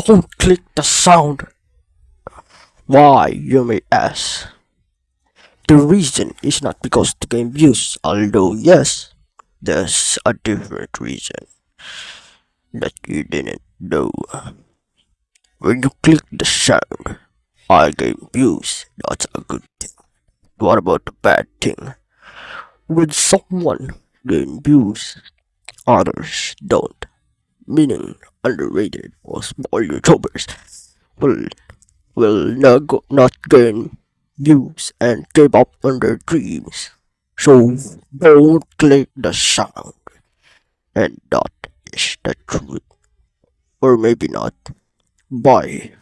Don't click the sound. Why, you may ask? The reason is not because the game views, although yes, there's a different reason that you didn't know. When you click the sound, I gain views, that's a good thing. What about the bad thing? When someone gain views, others don't, meaning underrated or small YouTubers will not gain views and give up on their dreams. So don't click the sound. And that is the truth. Or maybe not. Bye.